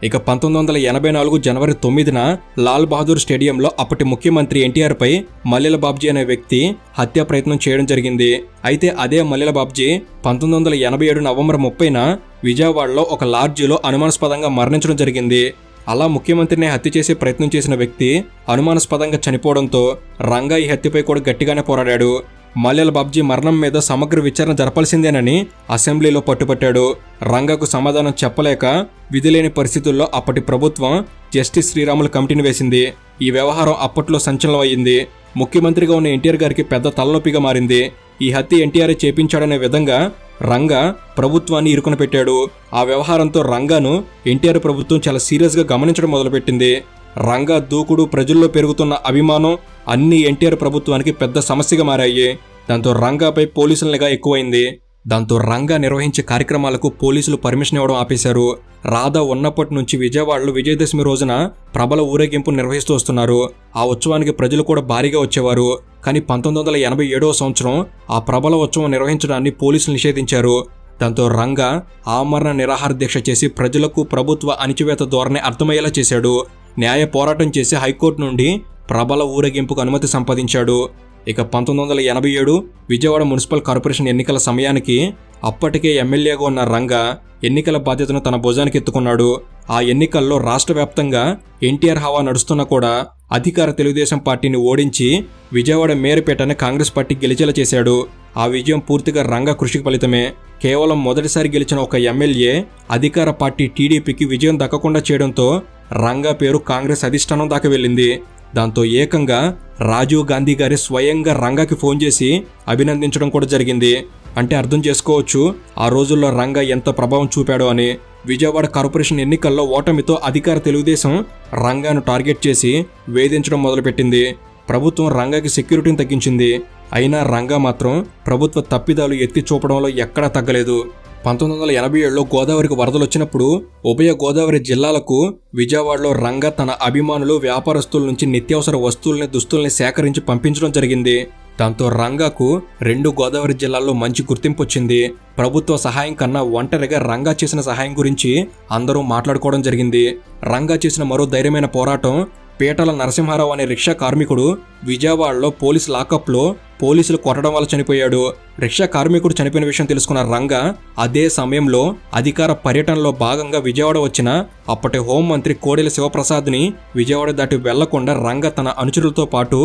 S1: ఇక 1984 జనవరి 9న లాల్ బహదూర్ స్టేడియంలో అప్పటి ముఖ్యమంత్రి ఎన్టీఆర్ పై మల్లెల బాబ్జీ అనే వ్యక్తి హత్యా ప్రయత్నం చేయడం జరిగింది. అయితే అదే మల్లెల బాబ్జీ 1987 నవంబర్ 30న విజయవాడలో ఒక లాడ్జిలో అనుమానాస్పదంగా మరణించడం జరిగింది. అలా ముఖ్యమంత్రిని హత్య చేసే ప్రయత్నం చేసిన వ్యక్తి అనుమానాస్పదంగా చనిపోవడంతో రంగా ఈ హత్యపై కూడా గట్టిగానే పోరాడాడు. మల్లెల బాబ్జీ మరణం మీద సమగ్ర విచారణ జరపాల్సిందేనని అసెంబ్లీలో పట్టుపట్టాడు. రంగాకు సమాధానం చెప్పలేక విధిలేని పరిస్థితుల్లో అప్పటి ప్రభుత్వం జస్టిస్ శ్రీరాములు కమిటీని వేసింది. ఈ వ్యవహారం అప్పట్లో సంచలనం అయ్యింది. ముఖ్యమంత్రిగా ఉన్న ఎన్టీఆర్ గారికి పెద్ద తలనొప్పిగా మారింది. ఈ హత్య ఎన్టీఆర్ చేపించాడనే విధంగా రంగా ప్రభుత్వాన్ని ఇరుకున పెట్టాడు. ఆ వ్యవహారంతో రంగాను ఎన్టీఆర్ ప్రభుత్వం చాలా సీరియస్గా గమనించడం మొదలుపెట్టింది. రంగా దూకుడు, ప్రజల్లో పెరుగుతున్న అభిమానం అన్ని ఎన్టీఆర్ ప్రభుత్వానికి పెద్ద సమస్యగా మారాయి. దాంతో రంగాపై పోలీసుల నిఘా ఎక్కువైంది. దాంతో రంగా నిర్వహించే కార్యక్రమాలకు పోలీసులు పర్మిషన్ ఇవ్వడం ఆపేశారు. రాధా ఉన్నప్పటి నుంచి విజయవాడలో విజయదశమి రోజున ప్రబల ఊరేగింపు నిర్వహిస్తూ వస్తున్నారు. ఆ ఉత్సవానికి ప్రజలు కూడా భారీగా వచ్చేవారు. కానీ 1987వ సంవత్సరం ఆ ప్రబల ఉత్సవం నిర్వహించడాన్ని పోలీసులు నిషేధించారు. దాంతో రంగా ఆమరణ నిరాహార దీక్ష చేసి ప్రజలకు ప్రభుత్వ అణిచివేత ధోరణి అర్థమయ్యేలా చేశాడు. న్యాయ పోరాటం చేసి హైకోర్టు నుండి ప్రబల ఊరేగింపుకు అనుమతి సంపాదించాడు. ఇక 1987 విజయవాడ మున్సిపల్ కార్పొరేషన్ ఎన్నికల సమయానికి అప్పటికే ఎమ్మెల్యేగా ఉన్న రంగా ఎన్నికల బాధ్యతను తన భుజానికి ఎత్తుకున్నాడు. ఆ ఎన్నికల్లో రాష్ట్ర వ్యాప్తంగా ఎన్టీఆర్ హవా నడుస్తున్నా కూడా అధికార తెలుగుదేశం పార్టీని ఓడించి విజయవాడ మేయర్పేటని కాంగ్రెస్ పార్టీ గెలిచేలా చేశాడు. ఆ విజయం పూర్తిగా రంగా కృషికి ఫలితమే. కేవలం మొదటిసారి గెలిచిన ఒక ఎమ్మెల్యే అధికార పార్టీ టీడీపీకి విజయం దక్కకుండా చేయడంతో రంగా పేరు కాంగ్రెస్ అధిష్టానం దాకా వెళ్ళింది. దాంతో ఏకంగా రాజీవ్ గాంధీ గారి స్వయంగా రంగాకి ఫోన్ చేసి అభినందించడం కూడా జరిగింది. అంటే అర్థం చేసుకోవచ్చు ఆ రోజుల్లో రంగా ఎంత ప్రభావం చూపాడో అని. విజయవాడ కార్పొరేషన్ ఎన్నికల్లో ఓటమితో అధికార తెలుగుదేశం రంగాను టార్గెట్ చేసి వేధించడం మొదలుపెట్టింది. ప్రభుత్వం రంగాకి సెక్యూరిటీని తగ్గించింది. అయినా రంగా మాత్రం ప్రభుత్వ తప్పిదాలు ఎత్తి చూపడంలో ఎక్కడా తగ్గలేదు. 1987లో గోదావరికి వరదలు వచ్చినప్పుడు ఉభయ గోదావరి జిల్లాలకు విజయవాడలో రంగా తన అభిమానులు, వ్యాపారస్తుల నుంచి నిత్యావసర వస్తువుల్ని, దుస్తుల్ని సేకరించి పంపించడం జరిగింది. దాంతో రంగాకు 2 గోదావరి జిల్లాల్లో మంచి గుర్తింపు వచ్చింది. ప్రభుత్వ సహాయం కన్నా ఒంటరిగా రంగా చేసిన సహాయం గురించి అందరూ మాట్లాడుకోవడం జరిగింది. రంగా చేసిన మరో ధైర్యమైన పోరాటం పీటల నరసింహారావు అనే రిక్షా కార్మికుడు విజయవాడలో పోలీస్ లాకప్లో పోలీసులు కొట్టడం వల్ల చనిపోయాడు. రిక్షా కార్మికుడు చనిపోయిన విషయం తెలుసుకున్న రంగా అదే సమయంలో అధికార పర్యటనలో భాగంగా విజయవాడ వచ్చిన అప్పటి హోంమంత్రి కోడెల శివప్రసాద్ని విజయవాడ దాటి వెళ్లకుండా రంగా తన అనుచరులతో పాటు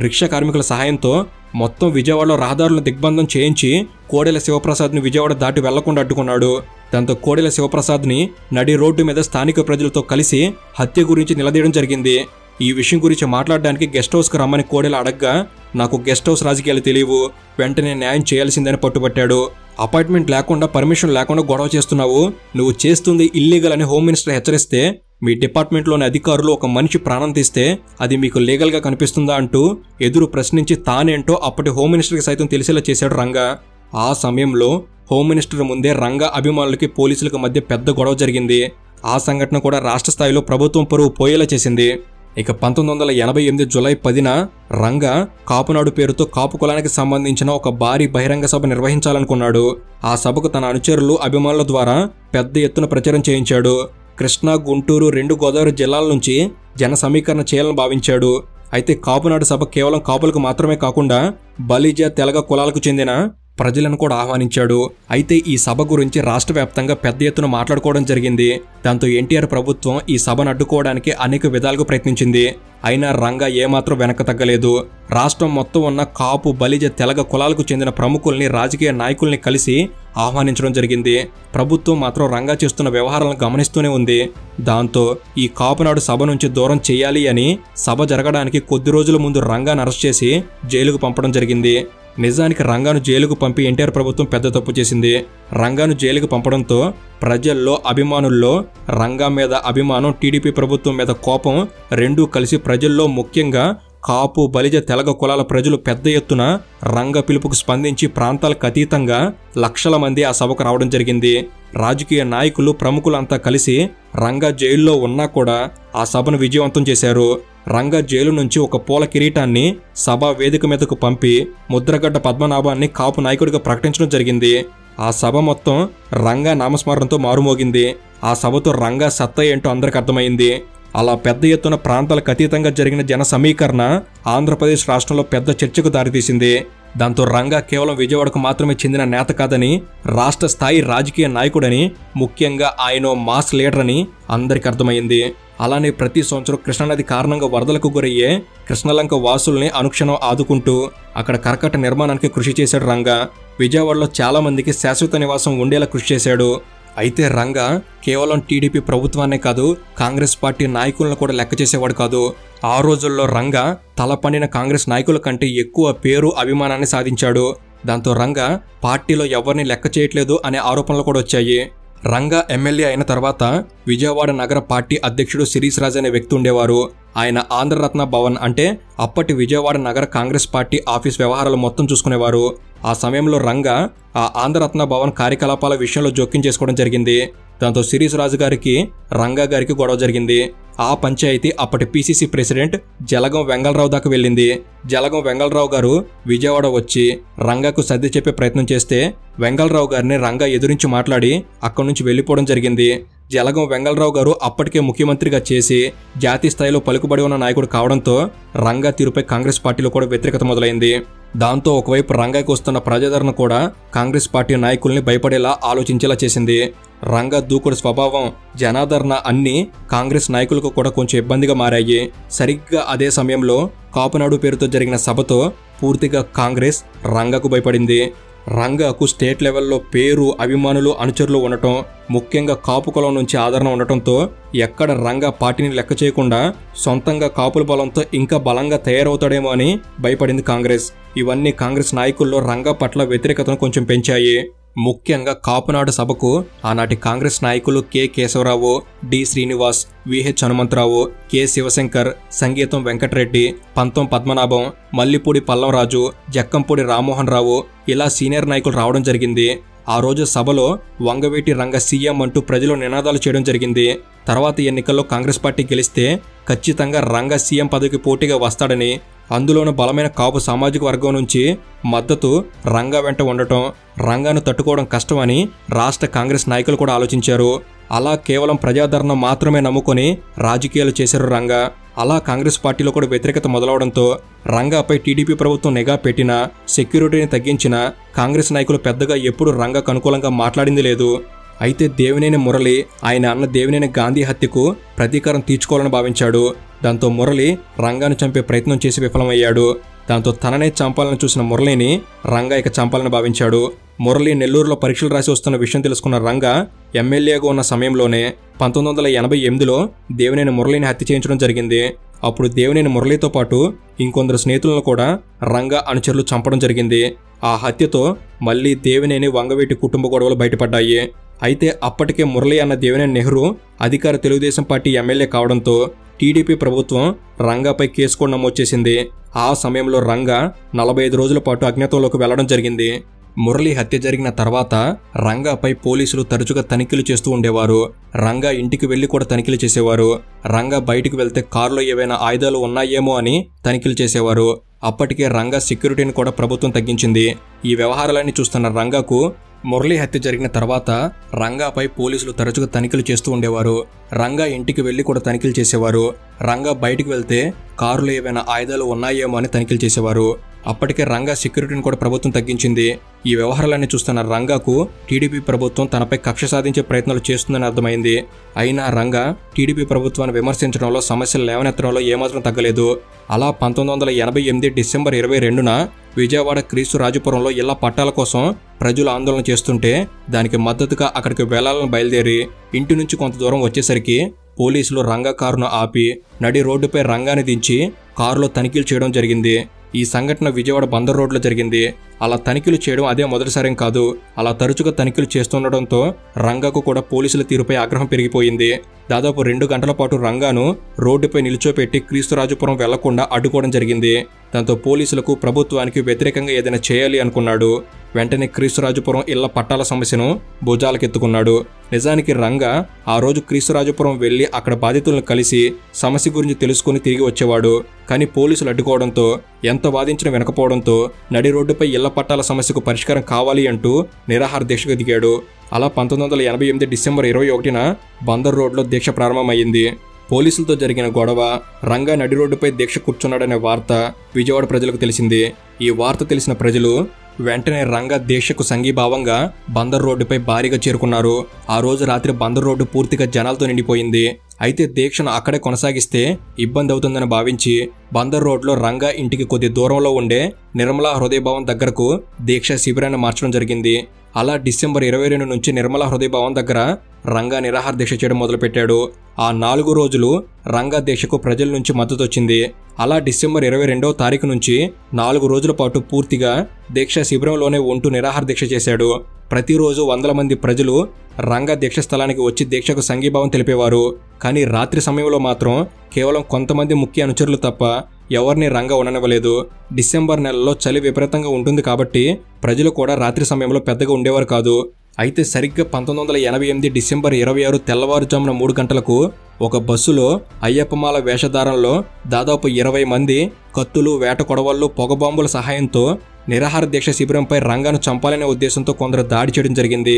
S1: రిక్షా కార్మికుల సహాయంతో మొత్తం విజయవాడలో రహదారులను దిగ్బంధం చేయించి కోడెల శివప్రసాద్ని విజయవాడ దాటి వెళ్లకుండా అడ్డుకున్నాడు. దాంతో కోడెల శివప్రసాద్ని నడి రోడ్డు మీద స్థానిక ప్రజలతో కలిసి హత్య గురించి నిలదీయడం జరిగింది. ఈ విషయం గురించి మాట్లాడడానికి గెస్ట్ హౌస్కు రమ్మని కోడెల అడగ్గా, నాకు గెస్ట్ హౌస్ రాజకీయాలు తెలియవు, వెంటనే న్యాయం చేయాల్సిందని పట్టుబట్టాడు. అపాయింట్మెంట్ లేకుండా, పర్మిషన్ లేకుండా గొడవ చేస్తున్నావు, నువ్వు చేస్తుంది ఇల్లీగల్ అని హోమ్ మినిస్టర్ హెచ్చరిస్తే మీ డిపార్ట్మెంట్లోని అధికారులు ఒక మనిషి ప్రాణం తీస్తే అది మీకు లీగల్గా కనిపిస్తుందా అంటూ ఎదురు ప్రశ్నించి తానేంటో అప్పటి హోమ్ మినిస్టర్కి సైతం తెలిసేలా చేశాడు రంగా. ఆ సమయంలో హోమ్ మినిస్టర్ ముందే రంగా అభిమానులకి పోలీసులకు మధ్య పెద్ద గొడవ జరిగింది. ఆ సంఘటన కూడా రాష్ట్ర స్థాయిలో ప్రభుత్వం పరువు పోయేలా చేసింది. ఇక 1988 జూలై 10న రంగా కాపునాడు పేరుతో కాపు కులానికి సంబంధించిన ఒక భారీ బహిరంగ సభ నిర్వహించాలనుకున్నాడు. ఆ సభకు తన అనుచరులు, అభిమానుల ద్వారా పెద్ద ఎత్తున ప్రచారం చేయించాడు. కృష్ణా, గుంటూరు, 2 గోదావరి జిల్లాల నుంచి జన సమీకరణ చేయాలని భావించాడు. అయితే కాపునాడు సభ కేవలం కాపులకు మాత్రమే కాకుండా బలిజ, తెలగ కులాలకు చెందిన ప్రజలను కూడా ఆహ్వానించాడు. అయితే ఈ సభ గురించి రాష్ట్ర వ్యాప్తంగా పెద్ద ఎత్తున మాట్లాడుకోవడం జరిగింది. దాంతో ఎన్టీఆర్ ప్రభుత్వం ఈ సభను అడ్డుకోవడానికి అనేక విధాలుగా ప్రయత్నించింది. అయినా రంగా ఏమాత్రం వెనక్కి తగ్గలేదు. రాష్ట్రం మొత్తం ఉన్న కాపు, బలిజ, తెలగ కులాలకు చెందిన ప్రముఖుల్ని, రాజకీయ నాయకుల్ని కలిసి ఆహ్వానించడం జరిగింది. ప్రభుత్వం మాత్రం రంగా చేస్తున్న వ్యవహారాలను గమనిస్తూనే ఉంది. దాంతో ఈ కాపునాడు సభ నుంచి దూరం చేయాలి అని సభ జరగడానికి కొద్ది రోజుల ముందు రంగాను అరెస్ట్ చేసి జైలుకు పంపడం జరిగింది. నిజానికి రంగాను జైలుకు పంపి ఎన్టీఆర్ ప్రభుత్వం పెద్ద తప్పు చేసింది. రంగాను జైలుకు పంపడంతో ప్రజల్లో, అభిమానుల్లో రంగా మీద అభిమానం, టీడీపీ ప్రభుత్వం మీద కోపం రెండూ కలిసి ప్రజల్లో, ముఖ్యంగా కాపు, బలిజ, తెలగ కులాల ప్రజలు పెద్ద ఎత్తున రంగ పిలుపుకు స్పందించి ప్రాంతాలకు అతీతంగా లక్షల మంది ఆ సభకు రావడం జరిగింది. రాజకీయ నాయకులు, ప్రముఖులంతా కలిసి రంగా జైల్లో ఉన్నా కూడా ఆ సభను విజయవంతం చేశారు. రంగా జైలు నుంచి ఒక పూల కిరీటాన్ని సభా వేదిక మీదకు పంపి ముద్రగడ్డ పద్మనాభాన్ని కాపు నాయకుడిగా ప్రకటించడం జరిగింది. ఆ సభ మొత్తం రంగా నామస్మరణతో మారుమోగింది. ఆ సభతో రంగా సత్తా ఏంటో అందరికి అర్థమైంది. అలా పెద్ద ఎత్తున ప్రాంతాలకు అతీతంగా జరిగిన జన సమీకరణ ఆంధ్రప్రదేశ్ రాష్ట్రంలో పెద్ద చర్చకు దారితీసింది. దాంతో రంగా కేవలం విజయవాడకు మాత్రమే చెందిన నేత కాదని, రాష్ట్ర స్థాయి రాజకీయ నాయకుడని, ముఖ్యంగా ఆయన మాస్ లీడర్ అని అందరికి అర్థమైంది. అలానే ప్రతి సంవత్సరం కృష్ణానది కారణంగా వరదలకు గురయ్యే కృష్ణలంక వాసుల్ని అనుక్షణం ఆదుకుంటూ అక్కడ కరకట్ట నిర్మాణానికి కృషి చేశాడు రంగా. విజయవాడలో చాలా మందికి శాశ్వత నివాసం ఉండేలా కృషి చేశాడు. అయితే రంగా కేవలం టీడీపీ ప్రభుత్వాన్నే కాదు, కాంగ్రెస్ పార్టీ నాయకులను కూడా లెక్క చేసేవాడు కాదు. ఆ రోజుల్లో రంగా తలపండిన కాంగ్రెస్ నాయకుల కంటే ఎక్కువ పేరు, అభిమానాన్ని సాధించాడు. దాంతో రంగా పార్టీలో ఎవరిని లెక్క చేయట్లేదు అనే ఆరోపణలు కూడా వచ్చాయి. రంగా ఎమ్మెల్యే అయిన తర్వాత విజయవాడ నగర పార్టీ అధ్యక్షుడు శిరీష్ రాజ్ అనే వ్యక్తి ఉండేవారు. ఆయన ఆంధ్రరత్న భవన్ అంటే అప్పటి విజయవాడ నగర కాంగ్రెస్ పార్టీ ఆఫీస్ వ్యవహారాలు మొత్తం చూసుకునేవారు. ఆ సమయంలో రంగా ఆ ఆంధ్రరత్న భవన్ కార్యకలాపాల విషయంలో జోక్యం చేసుకోవడం జరిగింది. దాంతో శిరీష్ రాజు గారికి, రంగా గారికి గొడవ జరిగింది. ఆ పంచాయతీ అప్పటి పిసిసి ప్రెసిడెంట్ జలగం వెంగళరావు దాకా వెళ్ళింది. జలగం వెంగళరావు గారు విజయవాడ వచ్చి రంగాకు సర్ది చెప్పే ప్రయత్నం చేస్తే వెంగళరావు గారిని రంగా ఎదురించి మాట్లాడి అక్కడి నుంచి వెళ్ళిపోవడం జరిగింది. జలగం వెంగళరావు గారు అప్పటికే ముఖ్యమంత్రిగా చేసి జాతీయ స్థాయిలో పలుకుబడి ఉన్న నాయకుడు కావడంతో రంగా తీరుపై కాంగ్రెస్ పార్టీలో కూడా వ్యతిరేకత మొదలైంది. దాంతో ఒకవైపు రంగాకి వస్తున్న ప్రజాదరణ కూడా కాంగ్రెస్ పార్టీ నాయకుల్ని భయపడేలా ఆలోచించేలా చేసింది. రంగా దూకుడు స్వభావం, జనాదరణ అన్నీ కాంగ్రెస్ నాయకులకు కూడా కొంచెం ఇబ్బందిగా మారాయి. సరిగ్గా అదే సమయంలో కాపునాడు పేరుతో జరిగిన సభతో పూర్తిగా కాంగ్రెస్ రంగాకు భయపడింది. రంగాకు స్టేట్ లెవెల్లో పేరు, అభిమానులు, అనుచరులు ఉండటం, ముఖ్యంగా కాపు కులం నుంచి ఆదరణ ఉండటంతో ఎక్కడ రంగా పార్టీని లెక్క చేయకుండా సొంతంగా కాపుల బలంతో ఇంకా బలంగా తయారవుతాడేమో అని భయపడింది కాంగ్రెస్. ఇవన్నీ కాంగ్రెస్ నాయకుల్లో రంగా పట్ల వ్యతిరేకతను కొంచెం పెంచాయి. ముఖ్యంగా కాపునాడు సభకు ఆనాటి కాంగ్రెస్ నాయకులు K Keshavarao, D Srinivas, VH Hanumantharao, K Sivasankar, Sangeetham Venkatareddy, పంతం పద్మనాభం, మల్లిపూడి పల్లంరాజు, జక్కంపూడి రామ్మోహన్ రావు ఇలా సీనియర్ నాయకులు రావడం జరిగింది. ఆ రోజు సభలో వంగవీటి రంగ సీఎం అంటూ ప్రజలు నినాదాలు చేయడం జరిగింది. తర్వాత ఎన్నికల్లో కాంగ్రెస్ పార్టీ గెలిస్తే ఖచ్చితంగా రంగ సీఎం పదవికి పోటీగా వస్తాడని, అందులోనూ బలమైన కాపు సామాజిక వర్గం నుంచి మద్దతు రంగా వెంట ఉండటం, రంగాను తట్టుకోవడం కష్టమని రాష్ట్ర కాంగ్రెస్ నాయకులు కూడా ఆలోచించారు. అలా కేవలం ప్రజాదరణ మాత్రమే నమ్ముకొని రాజకీయాలు చేశారు రంగా. అలా కాంగ్రెస్ పార్టీలో కూడా వ్యతిరేకత మొదలవడంతో రంగాపై టీడీపీ ప్రభుత్వం నిఘా పెట్టినా, సెక్యూరిటీని తగ్గించినా కాంగ్రెస్ నాయకులు పెద్దగా ఎప్పుడు రంగాకు అనుకూలంగా మాట్లాడింది లేదు. అయితే దేవినేని మురళి ఆయన అన్న దేవినేని గాంధీ హత్యకు ప్రతీకారం తీర్చుకోవాలని భావించాడు. దాంతో మురళి రంగాను చంపే ప్రయత్నం చేసి విఫలమయ్యాడు. దాంతో తననే చంపాలని చూసిన మురళిని రంగా ఇక చంపాలని భావించాడు. మురళి నెల్లూరులో పరీక్షలు రాసి వస్తున్న విషయం తెలుసుకున్న రంగా ఎమ్మెల్యేగా ఉన్న సమయంలోనే 1988లో దేవినేని మురళిని హత్య చేయించడం జరిగింది. అప్పుడు దేవినేని మురళితో పాటు ఇంకొందరు స్నేహితులను కూడా రంగా అనుచరులు చంపడం జరిగింది. ఆ హత్యతో మళ్లీ దేవినేని వంగవీటి కుటుంబ గొడవలు బయటపడ్డాయి. అయితే అప్పటికే మురళి అన్న దేవినేని నెహ్రూ అధికార తెలుగుదేశం పార్టీ ఎమ్మెల్యే కావడంతో టీడీపీ ప్రభుత్వం రంగాపై కేసు కూడా నమోదు చేసింది. ఆ సమయంలో రంగా 45 రోజుల పాటు అజ్ఞాతంలోకి వెళ్లడం జరిగింది. మురళి హత్య జరిగిన తర్వాత రంగాపై పోలీసులు తరచుగా తనిఖీలు చేస్తూ ఉండేవారు. రంగా ఇంటికి వెళ్లి కూడా తనిఖీలు చేసేవారు. రంగా బయటికి వెళ్తే కారులో ఏవైనా ఆయుధాలు ఉన్నాయేమో అని తనిఖీలు చేసేవారు. అప్పటికే రంగా సెక్యూరిటీని కూడా ప్రభుత్వం తగ్గించింది. ఈ వ్యవహారాలన్నీ చూస్తున్న రంగాకు మురళి హత్య జరిగిన తర్వాత రంగాపై పోలీసులు తరచుగా తనిఖీలు చేస్తూ ఉండేవారు. రంగా ఇంటికి వెళ్లి కూడా తనిఖీలు చేసేవారు. రంగా బయటికి వెళ్తే కారులో ఏవైనా ఆయుధాలు ఉన్నాయేమో అని తనిఖీలు చేసేవారు. అప్పటికే రంగా సెక్యూరిటీని కూడా ప్రభుత్వం తగ్గించింది. ఈ వ్యవహారాలన్నీ చూస్తున్న రంగాకు టీడీపీ ప్రభుత్వం తనపై కక్ష సాధించే ప్రయత్నాలు చేస్తుందని అర్థమైంది. అయినా రంగా టీడీపీ ప్రభుత్వాన్ని విమర్శించడంలో, సమస్యలు లేవనెత్తడంలో ఏమాత్రం తగ్గలేదు. అలా 1988 డిసెంబర్ 22న విజయవాడ క్రీస్తు రాజపురంలో ఇళ్ల పట్టాల కోసం ప్రజలు ఆందోళన చేస్తుంటే దానికి మద్దతుగా అక్కడికి వెళ్లాలని బయలుదేరి ఇంటి నుంచి కొంత దూరం వచ్చేసరికి పోలీసులు రంగా కారును ఆపి నడి రోడ్డుపై రంగాని దించి కారులో తనిఖీలు చేయడం జరిగింది. ఈ సంఘటన విజయవాడ బందర్ రోడ్లో జరిగింది. అలా తనిఖీలు చేయడం అదే మొదటిసారేం కాదు. అలా తరచుగా తనిఖీలు చేస్తుండటంతో రంగాకు కూడా పోలీసుల తీరుపై ఆగ్రహం పెరిగిపోయింది. దాదాపు 2 గంటల పాటు రంగాను రోడ్డుపై నిల్చోపెట్టి క్రీస్తురాజపురం వెళ్లకుండా అడ్డుకోవడం జరిగింది. దాంతో పోలీసులకు, ప్రభుత్వానికి వ్యతిరేకంగా ఏదైనా చేయాలి అనుకున్నాడు. వెంటనే క్రీస్తురాజపురం ఇళ్ల పట్టాల సమస్యను భుజాలకెత్తుకున్నాడు. నిజానికి రంగా ఆ రోజు క్రీస్తురాజపురం వెళ్లి అక్కడ బాధితులను కలిసి సమస్య గురించి తెలుసుకుని తిరిగి వచ్చేవాడు. కానీ పోలీసులు అడ్డుకోవడంతో, ఎంత వాదించినా వినకపోవడంతో నడి రోడ్డుపై ఇళ్ల పట్టాల సమస్యకు పరిష్కారం కావాలి అంటూ నిరాహార దీక్షకు దిగాడు. అలా 1988 డిసెంబర్ 21న బందర్ రోడ్లో దీక్ష ప్రారంభమైంది. పోలీసులతో జరిగిన గొడవ, రంగా నడి రోడ్డుపై దీక్ష కూర్చున్నాడనే వార్త విజయవాడ ప్రజలకు తెలిసింది. ఈ వార్త తెలిసిన ప్రజలు వెంటనే రంగా దీక్షకు సంఘీభావంగా బందర్ రోడ్డుపై భారీగా చేరుకున్నారు. ఆ రోజు రాత్రి బందర్ రోడ్డు పూర్తిగా జనాలతో నిండిపోయింది. అయితే దీక్షను అక్కడే కొనసాగిస్తే ఇబ్బంది అవుతుందని భావించి బందర్ రోడ్లో రంగా ఇంటికి కొద్ది దూరంలో ఉండే నిర్మలా హృదయభవన్ దగ్గరకు దీక్ష శిబిరాన్ని మార్చడం జరిగింది. అలా డిసెంబర్ 22 నుంచి నిర్మలా హృదయభవన్ దగ్గర రంగా నిరాహార దీక్ష చేయడం మొదలుపెట్టాడు. ఆ 4 రోజులు రంగా దీక్షకు ప్రజల నుంచి మద్దతు వచ్చింది. అలా డిసెంబర్ 22వ తారీఖు నుంచి 4 రోజుల పాటు పూర్తిగా దీక్ష శిబిరంలోనే ఉంటూ నిరాహార దీక్ష చేశాడు. ప్రతిరోజు 100 మంది ప్రజలు రంగా దీక్ష స్థలానికి వచ్చి దీక్షకు సంఘీభావం తెలిపేవారు. కానీ రాత్రి సమయంలో మాత్రం కేవలం కొంతమంది ముఖ్య అనుచరులు తప్ప ఎవరిని రంగా ఉండనివ్వలేదు. డిసెంబర్ నెలలో చలి విపరీతంగా ఉంటుంది కాబట్టి ప్రజలు కూడా రాత్రి సమయంలో పెద్దగా ఉండేవారు కాదు. అయితే సరిగ్గా 1988 డిసెంబర్ 26 తెల్లవారుజామున 3 గంటలకు ఒక బస్సులో అయ్యప్పమాల వేషధారంలో దాదాపు 20 మంది కత్తులు, వేట కొడవళ్లు, పొగబాంబుల సహాయంతో నిరాహార దీక్ష శిబిరంపై రంగాను చంపాలనే ఉద్దేశంతో కొందరు దాడి చేయడం జరిగింది.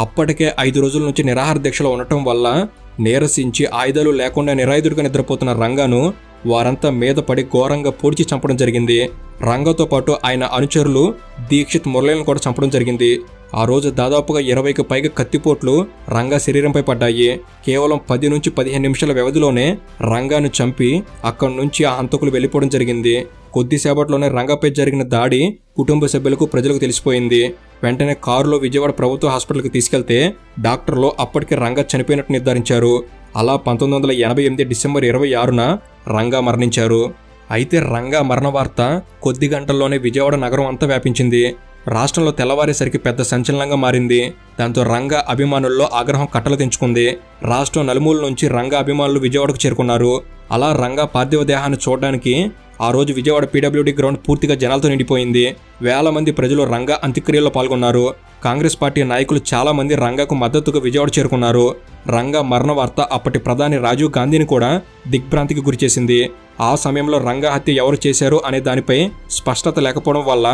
S1: అప్పటికే 5 రోజుల నుంచి నిరాహార దీక్షలో ఉండటం వల్ల నీరసించి ఆయుధాలు లేకుండా నిరాయుధుడిగా నిద్రపోతున్న రంగాను వారంతా మీద పడి ఘోరంగా పొడిచి చంపడం జరిగింది. రంగాతో పాటు ఆయన అనుచరులు దీక్షిత్ మురళిని కూడా చంపడం జరిగింది. ఆ రోజు దాదాపుగా 20కి పైగా కత్తిపోట్లు రంగా శరీరంపై పడ్డాయి. కేవలం 10 నుంచి 15 నిమిషాల వ్యవధిలోనే రంగాను చంపి అక్కడి నుంచి ఆ హంతకులు వెళ్లిపోవడం జరిగింది. కొద్దిసేపట్లోనే రంగాపై జరిగిన దాడి కుటుంబ సభ్యులకు, ప్రజలకు తెలిసిపోయింది. వెంటనే కారులో విజయవాడ ప్రభుత్వ హాస్పిటల్కి తీసుకెళ్తే డాక్టర్లు అప్పటికే రంగా చనిపోయినట్టు నిర్ధారించారు. అలా 1988 డిసెంబర్ 26న రంగా మరణించారు. అయితే రంగా మరణ వార్త కొద్ది గంటల్లోనే విజయవాడ నగరం అంతా వ్యాపించింది. రాష్ట్రంలో తెల్లవారేసరికి పెద్ద సంచలనంగా మారింది. దాంతో రంగా అభిమానుల్లో ఆగ్రహం కట్టలు తెంచుకుంది. రాష్ట్రం నలుమూల నుంచి రంగా అభిమానులు విజయవాడకు చేరుకున్నారు. అలా రంగా పార్థివ దేహాన్ని చూడడానికి ఆ రోజు విజయవాడ పీడబ్ల్యూడీ గ్రౌండ్ పూర్తిగా జనాలతో నిండిపోయింది. వేల మంది ప్రజలు రంగా అంత్యక్రియల్లో పాల్గొన్నారు. కాంగ్రెస్ పార్టీ నాయకులు చాలా మంది రంగాకు మద్దతుగా విజయవాడ చేరుకున్నారు. రంగా మరణ వార్త అప్పటి ప్రధాని రాజీవ్ గాంధీని కూడా దిగ్భ్రాంతికి గురిచేసింది. ఆ సమయంలో రంగా హత్య ఎవరు చేశారు అనే దానిపై స్పష్టత లేకపోవడం వల్ల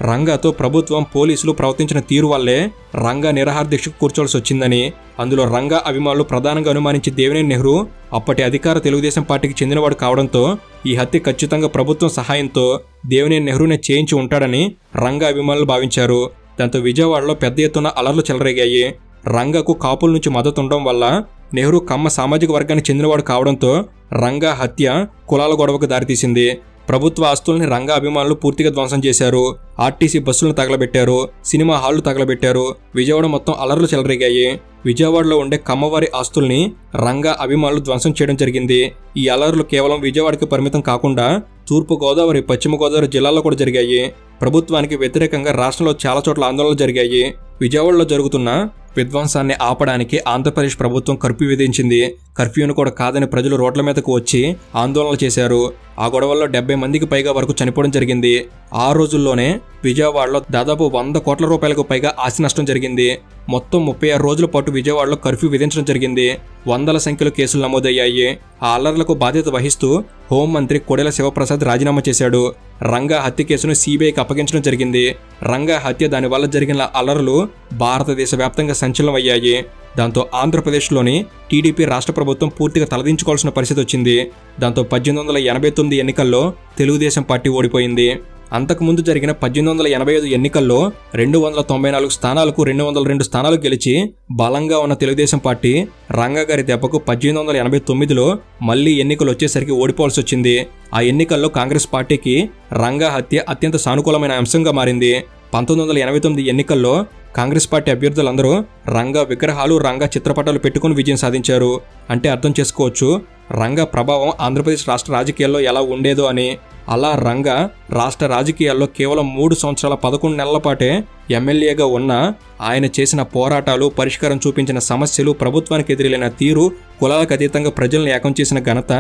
S1: రంగాతో ప్రభుత్వం, పోలీసులు ప్రవర్తించిన తీరు వల్లే రంగా నిరాహార దీక్షకు కూర్చోవలసి వచ్చిందని, అందులో రంగా అభిమానులు ప్రధానంగా అనుమానించి దేవినేని నెహ్రూ అప్పటి అధికార తెలుగుదేశం పార్టీకి చెందినవాడు కావడంతో ఈ హత్య ఖచ్చితంగా ప్రభుత్వం సహాయంతో దేవినేని నెహ్రూనే చేయించి ఉంటాడని రంగా అభిమానులు భావించారు. దాంతో విజయవాడలో పెద్ద ఎత్తున అలర్లు చెలరేగాయి. రంగాకు కాపుల నుంచి మద్దతు ఉండడం వల్ల నెహ్రూ కమ్మ సామాజిక వర్గానికి చెందినవాడు కావడంతో రంగా హత్య కులాల గొడవకు దారితీసింది. ప్రభుత్వ ఆస్తుల్ని రంగా అభిమానులు పూర్తిగా ధ్వంసం చేశారు. ఆర్టీసీ బస్సులను తగలబెట్టారు. సినిమా హాళ్లు తగలబెట్టారు. విజయవాడ మొత్తం అలర్లు చెలరేగాయి. విజయవాడలో ఉండే కమ్మవారి ఆస్తుల్ని రంగా అభిమానులు ధ్వంసం చేయడం జరిగింది. ఈ అలర్లు కేవలం విజయవాడకి పరిమితం కాకుండా తూర్పు గోదావరి, పశ్చిమ గోదావరి జిల్లాల్లో కూడా జరిగాయి. ప్రభుత్వానికి వ్యతిరేకంగా రాష్ట్రంలో చాలా చోట్ల ఆందోళనలు జరిగాయి. విజయవాడలో జరుగుతున్న విధ్వంసాన్ని ఆపడానికి ఆంధ్రప్రదేశ్ ప్రభుత్వం కర్ఫ్యూ విధించింది. కర్ఫ్యూను కూడా కాదని ప్రజలు రోడ్ల మీదకు వచ్చి ఆందోళనలు చేశారు. ఆ గొడవల్లో 70 మందికి పైగా వరకు చనిపోవడం జరిగింది. ఆ రోజుల్లోనే విజయవాడలో దాదాపు 100 కోట్ల రూపాయలకు పైగా ఆస్తి నష్టం జరిగింది. మొత్తం 36 రోజుల పాటు విజయవాడలో కర్ఫ్యూ విధించడం జరిగింది. వందల సంఖ్యలో కేసులు నమోదయ్యాయి. ఆ అల్లర్లకు బాధ్యత వహిస్తూ హోంమంత్రి కోడెల శివప్రసాద్ రాజీనామా చేశాడు. రంగా హత్య కేసును సిబిఐకి అప్పగించడం జరిగింది. రంగా హత్య, దానివల్ల జరిగిన అల్లర్లు భారతదేశ వ్యాప్తంగా సంచలనం అయ్యాయి. దాంతో ఆంధ్రప్రదేశ్లోని టీడీపీ రాష్ట్ర ప్రభుత్వం పూర్తిగా తలదించుకోవాల్సిన పరిస్థితి వచ్చింది. దాంతో 1889 ఎన్నికల్లో తెలుగుదేశం పార్టీ ఓడిపోయింది. అంతకుముందు జరిగిన 1885 ఎన్నికల్లో 294 స్థానాలకు 202 స్థానాలు గెలిచి బలంగా ఉన్న తెలుగుదేశం పార్టీ రంగా గారి దెబ్బకు 1889లో మళ్లీ ఎన్నికలు వచ్చేసరికి ఓడిపోవాల్సి వచ్చింది. ఆ ఎన్నికల్లో కాంగ్రెస్ పార్టీకి రంగా హత్య అత్యంత సానుకూలమైన అంశంగా మారింది. 1989 ఎన్నికల్లో కాంగ్రెస్ పార్టీ అభ్యర్థులందరూ రంగా విగ్రహాలు, రంగా చిత్రపటాలు పెట్టుకుని విజయం సాధించారు. అంటే అర్థం చేసుకోవచ్చు రంగా ప్రభావం ఆంధ్రప్రదేశ్ రాష్ట్ర రాజకీయాల్లో ఎలా ఉండేదో అని. అలా రంగా రాష్ట్ర రాజకీయాల్లో కేవలం 3 సంవత్సరాల 11 నెలల పాటే ఎమ్మెల్యేగా ఉన్న ఆయన చేసిన పోరాటాలు, పరిష్కారం చూపించిన సమస్యలు, ప్రభుత్వానికి ఎదురైన తీరు, కులాలకు అతీతంగా ప్రజలను ఏకం చేసిన ఘనత,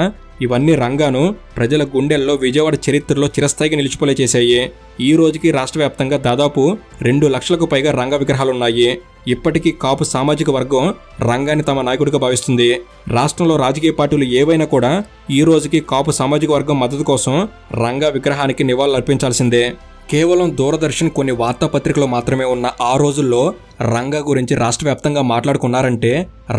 S1: ఇవన్నీ రంగాను ప్రజల గుండెల్లో విజయవాడ చరిత్రలో చిరస్థాయిగా నిలిచిపోలే చేశాయి. ఈ రోజుకి రాష్ట్ర వ్యాప్తంగా దాదాపు 2 లక్షలకు పైగా రంగా విగ్రహాలున్నాయి. ఇప్పటికీ కాపు సామాజిక వర్గం రంగాన్ని తమ నాయకుడిగా భావిస్తుంది. రాష్ట్రంలో రాజకీయ పార్టీలు ఏవైనా కూడా ఈ రోజుకి కాపు సామాజిక వర్గం మద్దతు కోసం రంగా విగ్రహానికి నివాళులు అర్పించాల్సిందే. కేవలం దూరదర్శన్, కొన్ని వార్తాపత్రికలు మాత్రమే ఉన్న ఆ రోజుల్లో రంగా గురించి రాష్ట్ర వ్యాప్తంగా మాట్లాడుకున్నారంటే,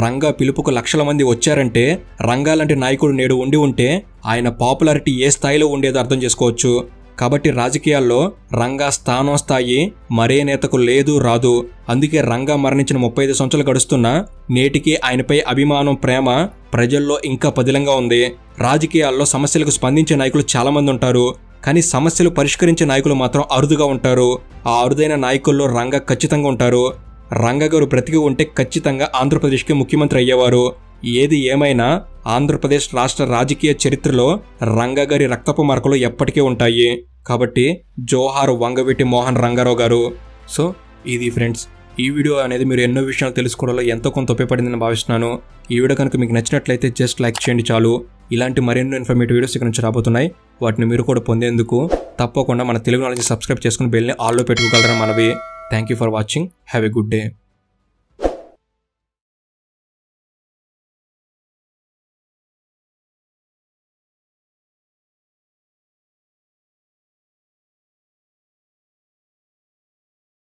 S1: రంగా పిలుపుకు లక్షల మంది వచ్చారంటే, రంగా లాంటి నాయకుడు నేడు ఉండి ఉంటే ఆయన పాపులారిటీ ఏ స్థాయిలో ఉండేదో అర్థం చేసుకోవచ్చు. కాబట్టి రాజకీయాల్లో రంగా స్థానం, స్థాయి మరే నేతకు లేదు, రాదు. అందుకే రంగా మరణించిన 35 సంవత్సరాలు గడుస్తున్నా నేటికి ఆయనపై అభిమానం, ప్రేమ ప్రజల్లో ఇంకా పదిలంగా ఉంది. రాజకీయాల్లో సమస్యలకు స్పందించే నాయకులు చాలా మంది ఉంటారు, కానీ సమస్యలు పరిష్కరించే నాయకులు మాత్రం అరుదుగా ఉంటారు. ఆ అరుదైన నాయకుల్లో రంగా ఖచ్చితంగా ఉంటారు. రంగా గారు బ్రతికి ఉంటే ఖచ్చితంగా ఆంధ్రప్రదేశ్కి ముఖ్యమంత్రి అయ్యేవారు. ఏది ఏమైనా ఆంధ్రప్రదేశ్ రాష్ట్ర రాజకీయ చరిత్రలో రంగా గారి రక్తపు మరకలు ఎప్పటికీ ఉంటాయి. కాబట్టి జోహార్ వంగవీటి మోహన్ రంగారావు గారు. సో ఇది ఫ్రెండ్స్, ఈ వీడియో అనేది మీరు ఎన్నో విషయాలు తెలుసుకోవడంలో ఎంతో కొంత ఉపయోగపడిందని భావిస్తున్నాను. ఈ వీడియో కనుక మీకు నచ్చినట్లయితే జస్ట్ లైక్ చేయండి చాలు. ఇలాంటి మరెన్నో ఇన్ఫర్మేటివ్ వీడియోస్ ఇక్కడ నుంచి రాబోతున్నాయి. వాటిని మీరు కూడా పొందేందుకు తప్పకుండా మన తెలుగు నాలెడ్జ్ సబ్స్క్రైబ్ చేసుకుని బెల్ని ఆల్లో పెట్టుకోగలరని మనవి. Thank you for watching. Have a good day.